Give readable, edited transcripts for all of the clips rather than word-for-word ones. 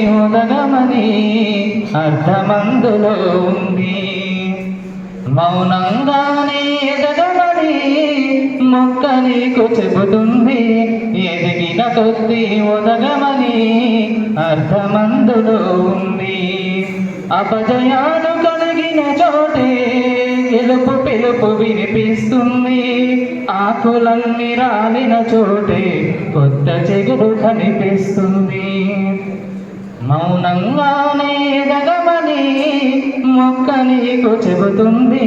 ఉదగమని అర్థమందులో ఉంది. మౌనంగానే ఎదగమని మొక్క నీకు చెబుతుంది. ఎదిగిన కొద్దీ ఉదగమని అర్థమందులో ఉంది. అపజయాలు కలిగిన చోటే గెలుపు పిలుపు వినిపిస్తుంది. ఆకులన్నీ రాలిన చోటే కొత్త చెగురు కనిపిస్తుంది. మౌనంగానే ఎదగమని మొక్క నీకు చెబుతుంది.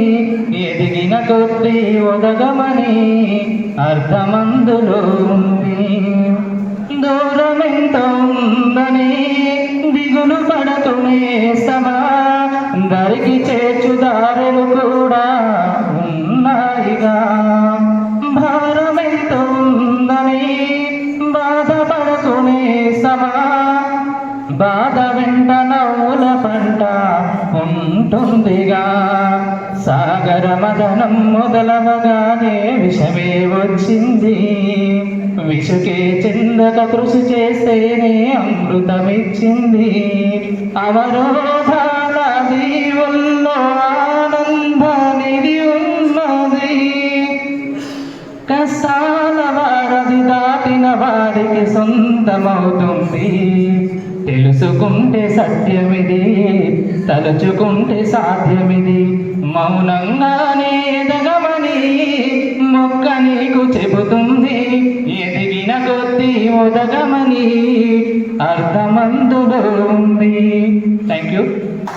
ఎదిగిన కొద్దీ ఒదగమని అర్థమందులో ఉంది. దూరమెంతో ఉందని దిగులు పడకునేస్తమా, దరికి చేర్చు దారులు కూడా ఉన్నాయిగా. భారమెంతో ఉందని బాధపడకునేస్తమా, బాధ వెంట నవ్వుల పంట ఉంటుందిగా. సాగర మదనం మొదలవగానే విషమే వచ్చింది. విషకే చెందక కృషి చేస్తేనే అమృతమిచ్చింది. అవరోధాల దీవుల్లో ఆనంద నిధి ఉన్నది. కష్టాల వారధి దాటిన వారికి సొంతమవుతుంది. తెలుసుకుంటే సత్యమిది, తలుచుకుంటే సాధ్యమిది. మౌనంగానే ఎదగమని మొక్క నీకు చెబుతుంది. ఎదిగిన కొద్దీ ఉదగమని అర్థమందులో ఉంది. Thank you.